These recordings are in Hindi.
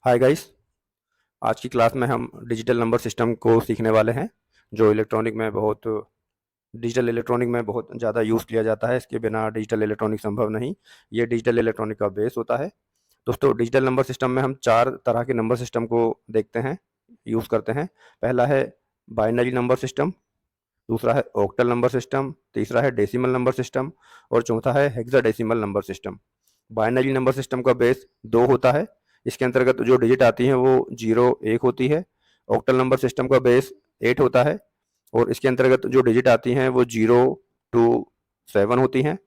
Hi guys. आज की क्लास में हम डिजिटल नंबर सिस्टम को सीखने वाले हैं जो डिजिटल इलेक्ट्रॉनिक में बहुत ज़्यादा यूज़ किया जाता है। इसके बिना डिजिटल इलेक्ट्रॉनिक संभव नहीं। ये डिजिटल इलेक्ट्रॉनिक का बेस होता है। दोस्तों, डिजिटल नंबर सिस्टम में हम चार तरह के नंबर सिस्टम को देखते हैं, यूज़ करते हैं। पहला है बाइनरी नंबर सिस्टम, दूसरा है ऑक्टल नंबर सिस्टम, तीसरा है डेसिमल नंबर सिस्टम और चौथा है hexadecimal number system. Binary number system का बेस 2 होता है। इसके अंतर्गत जो डिजिट आती हैं वो 0 1 होती है। ऑक्टल नंबर सिस्टम का बेस 8 होता है और इसके अंतर्गत जो डिजिट आती हैं वो 0 टू 7 होती हैं।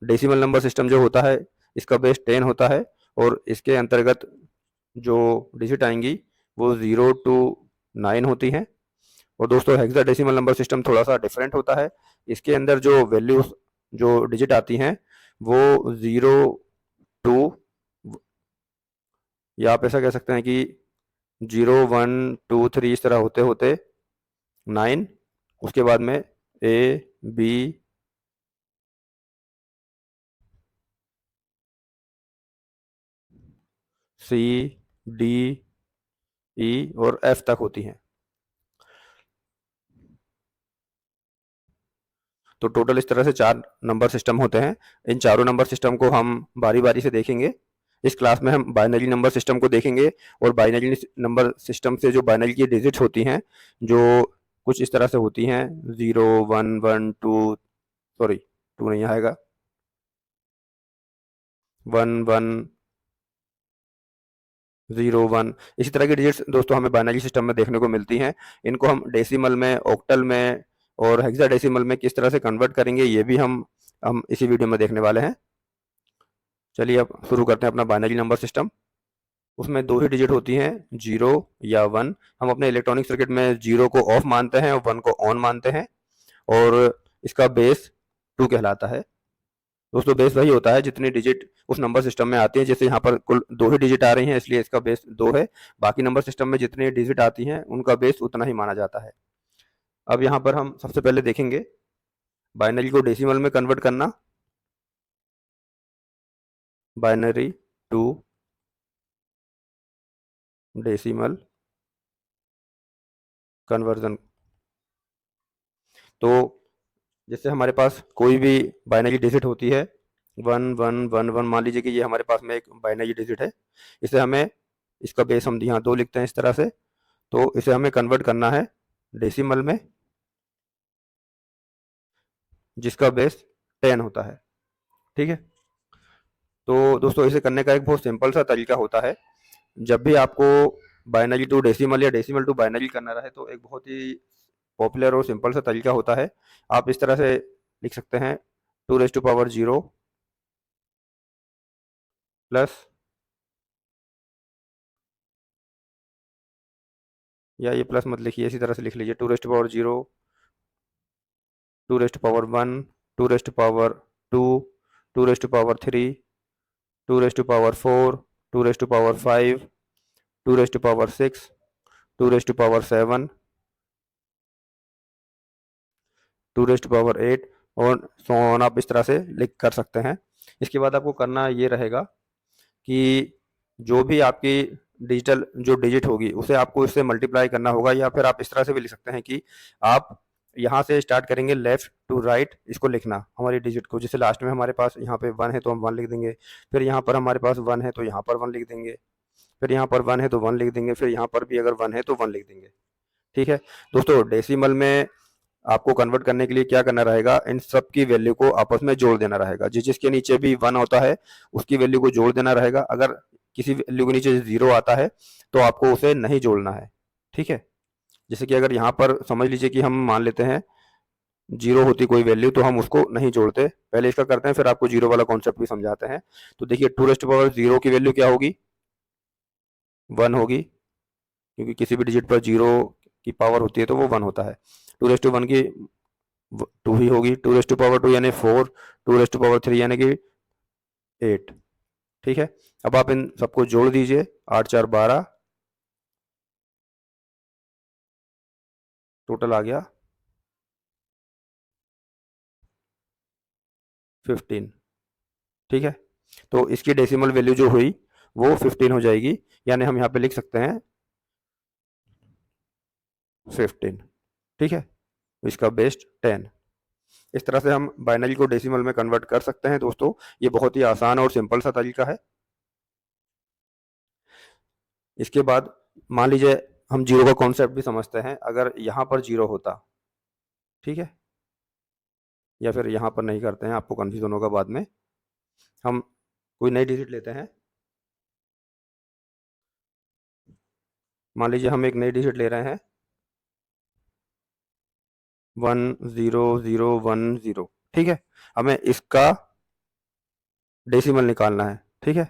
डेसिमल नंबर सिस्टम जो होता है इसका बेस 10 होता है और इसके अंतर्गत जो डिजिट आएंगी वो 0 टू 9 होती हैं। और दोस्तों, हेक्साडेसिमल नंबर सिस्टम थोड़ा सा डिफरेंट होता है। इसके अंदर जो वैल्यूज जो डिजिट आती हैं वो 0 टू, या आप ऐसा कह सकते हैं कि 0 1 2 3 इस तरह होते होते 9, उसके बाद में ए, बी, सी, डी, ई और एफ तक होती हैं। तो टोटल इस तरह से 4 नंबर सिस्टम होते हैं। इन चारों नंबर सिस्टम को हम बारी बारी से देखेंगे। इस क्लास में हम बाइनरी नंबर सिस्टम को देखेंगे और बाइनरी नंबर सिस्टम से जो बाइनरी की डिजिट्स होती हैं जो कुछ इस तरह से होती हैं, 0 1 1 2, सॉरी 2 नहीं आएगा, 1 1 0 1, इसी तरह की डिजिट्स दोस्तों हमें बाइनरी सिस्टम में देखने को मिलती हैं। इनको हम डेसिमल में, ऑक्टल में और हेक्साडेसिमल में किस तरह से कन्वर्ट करेंगे ये भी हम इसी वीडियो में देखने वाले हैं। चलिए अब शुरू करते हैं अपना बाइनरी नंबर सिस्टम। उसमें 2 ही डिजिट होती हैं, 0 या 1। हम अपने इलेक्ट्रॉनिक सर्किट में 0 को ऑफ मानते हैं और 1 को ऑन मानते हैं और इसका बेस 2 कहलाता है। दोस्तों, बेस वही होता है जितनी डिजिट उस नंबर सिस्टम में आती है। जैसे यहाँ पर कुल 2 ही डिजिट आ रही हैं इसलिए इसका बेस 2 है। बाकी नंबर सिस्टम में जितनी डिजिट आती हैं उनका बेस उतना ही माना जाता है। अब यहाँ पर हम सबसे पहले देखेंगे बाइनरी को डेसिमल में कन्वर्ट करना। Binary to decimal conversion. तो जैसे हमारे पास कोई भी बाइनरी डिजिट होती है, 1 1 1 1, मान लीजिए कि ये हमारे पास में एक बाइनरी डिजिट है। इसे हमें, इसका बेस हम यहाँ 2 लिखते हैं इस तरह से। तो इसे हमें कन्वर्ट करना है डेसिमल में जिसका बेस 10 होता है। ठीक है। तो दोस्तों, इसे करने का एक बहुत सिंपल सा तरीका होता है। जब भी आपको बाइनरी टू डेसिमल या डेसिमल टू बाइनरी करना रहे तो एक बहुत ही पॉपुलर और सिंपल सा तरीका होता है। आप इस तरह से लिख सकते हैं, 2 रेज़ टू पावर 0 प्लस, या ये प्लस मत लिखिए, इसी तरह से लिख लीजिए, 2 raise to power 0, 2 raise to power 1, 2 raise to power 2, 2 raise to power 3, 2 raise to power 4, 2 raise to power 5, 2 raise to power 6, 2 raise to power 7, 2 raise to power 8 और सो ऑन। आप इस तरह से लिख कर सकते हैं। इसके बाद आपको करना ये रहेगा कि जो भी आपकी डिजिटल जो डिजिट होगी उसे आपको इससे मल्टीप्लाई करना होगा, या फिर आप इस तरह से भी लिख सकते हैं कि आप यहाँ से स्टार्ट करेंगे लेफ्ट टू राइट इसको लिखना हमारी डिजिट को। जैसे लास्ट में हमारे पास यहाँ पे 1 है तो हम 1 लिख देंगे, फिर यहाँ पर हमारे पास 1 है तो यहाँ पर 1 लिख देंगे, फिर यहाँ पर 1 है तो 1 लिख देंगे, फिर यहाँ पर भी अगर 1 है तो 1 लिख देंगे। ठीक है। दोस्तों, डेसिमल में आपको कन्वर्ट करने के लिए क्या करना रहेगा, इन सब की वैल्यू को आपस में जोड़ देना रहेगा। जिसके नीचे भी 1 होता है उसकी वैल्यू को जोड़ देना रहेगा। अगर किसी वैल्यू के नीचे 0 आता है तो आपको उसे नहीं जोड़ना है। ठीक है। जैसे कि अगर यहाँ पर समझ लीजिए कि हम मान लेते हैं 0 होती कोई वैल्यू तो हम उसको नहीं जोड़ते, पहले इसका करते हैं फिर आपको 0 वाला कॉन्सेप्ट भी समझाते हैं। तो देखिए, 2 रेज़ टू पावर 0 की वैल्यू क्या होगी, 1 होगी, क्योंकि किसी भी डिजिट पर 0 की पावर होती है तो वो 1 होता है। 2 रेज़ टू 1 की 2 ही होगी, 2 रेज़ टू पावर 2 यानी 4, 2 रेज़ टू पावर 3 यानी कि 8। ठीक है। अब आप इन सबको जोड़ दीजिए, 8 4 12, टोटल आ गया 15। ठीक है। तो इसकी डेसिमल वैल्यू जो हुई वो 15 हो जाएगी, यानी हम यहाँ पे लिख सकते हैं 15। ठीक है, इसका बेस 10। इस तरह से हम बाइनरी को डेसिमल में कन्वर्ट कर सकते हैं दोस्तों। ये बहुत ही आसान और सिंपल सा तरीका है। इसके बाद मान लीजिए हम जीरो का कॉन्सेप्ट भी समझते हैं। अगर यहाँ पर जीरो होता, ठीक है, या फिर यहाँ पर नहीं करते हैं, आपको कन्फ्यूजन होगा बाद में। हम कोई नई डिजिट लेते हैं। मान लीजिए हम एक नई डिजिट ले रहे हैं 10010। ठीक है, हमें इसका डेसिमल निकालना है। ठीक है,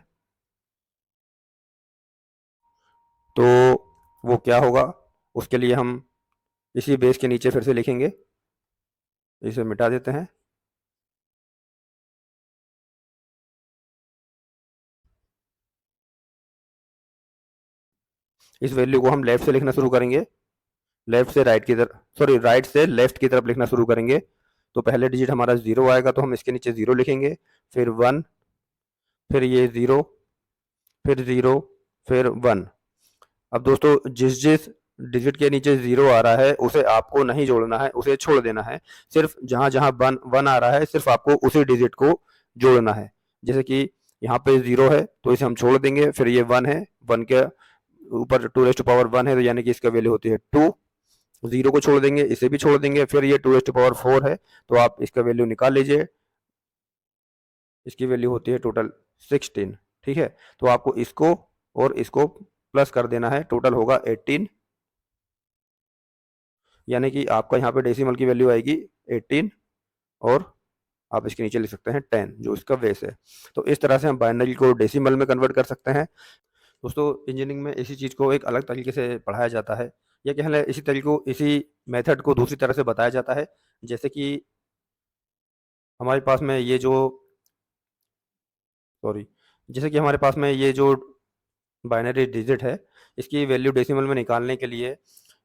तो वो क्या होगा, उसके लिए हम इसी बेस के नीचे फिर से लिखेंगे। इसे मिटा देते हैं। इस वैल्यू को हम लेफ्ट से लिखना शुरू करेंगे, लेफ्ट से राइट की तरफ, सॉरी राइट से लेफ्ट की तरफ लिखना शुरू करेंगे। तो पहले डिजिट हमारा जीरो आएगा, तो हम इसके नीचे जीरो लिखेंगे, फिर वन, फिर ये जीरो, फिर जीरो, फिर वन। अब दोस्तों जिस जिस डिजिट के नीचे जीरो आ रहा है उसे आपको नहीं जोड़ना है, उसे छोड़ देना है। सिर्फ जहां जहां वन वन आ रहा है सिर्फ आपको उसी डिजिट को जोड़ना है। जैसे कि यहाँ पे जीरो है तो इसे हम छोड़ देंगे, फिर ये वन है, वन के ऊपर टू रेस्ट पावर वन है, तो यानी कि इसका वैल्यू होती है टू। जीरो को छोड़ देंगे, इसे भी छोड़ देंगे, फिर ये टू रेस्ट पावर फोर है, तो आप इसका वैल्यू निकाल लीजिए। इसकी वैल्यू होती है टोटल 16। ठीक है, तो आपको इसको और इसको प्लस कर देना है, टोटल होगा 18। यानी कि आपका यहाँ पे डेसिमल की वैल्यू आएगी 18, और आप इसके नीचे लिख सकते हैं 10 जो इसका बेस है। तो इस तरह से हम बाइनरी को डेसिमल में कन्वर्ट कर सकते हैं। दोस्तों इंजीनियरिंग में इसी चीज़ को एक अलग तरीके से पढ़ाया जाता है, या कह लें इसी मेथड को दूसरी तरह से बताया जाता है। जैसे कि हमारे पास में ये जो सॉरी जैसे कि हमारे पास में ये जो बाइनरी डिजिट है, इसकी वैल्यू डेसिमल में निकालने के लिए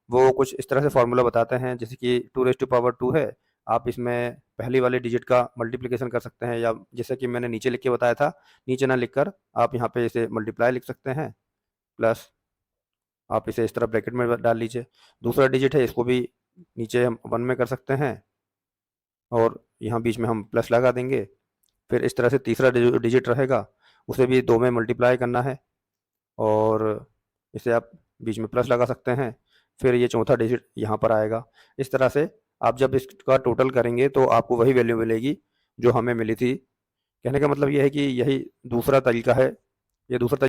वो कुछ इस तरह से फार्मूला बताते हैं। जैसे कि two raised to power two है, आप इसमें पहली वाले डिजिट का मल्टीप्लिकेशन कर सकते हैं, या जैसे कि मैंने नीचे लिख के बताया था, नीचे ना लिखकर आप यहाँ पे इसे मल्टीप्लाई लिख सकते हैं, प्लस आप इसे इस तरह ब्रैकेट में डाल लीजिए। दूसरा डिजिट है, इसको भी नीचे हम वन में कर सकते हैं, और यहाँ बीच में हम प्लस लगा देंगे। फिर इस तरह से तीसरा डिजिट रहेगा, उसे भी दो में मल्टीप्लाई करना है, और इसे आप बीच में प्लस लगा सकते हैं। फिर ये चौथा डिजिट यहाँ पर आएगा। इस तरह से आप जब इसका टोटल करेंगे तो आपको वही वैल्यू मिलेगी जो हमें मिली थी। कहने का मतलब ये है कि यही दूसरा तरीका है, ये दूसरा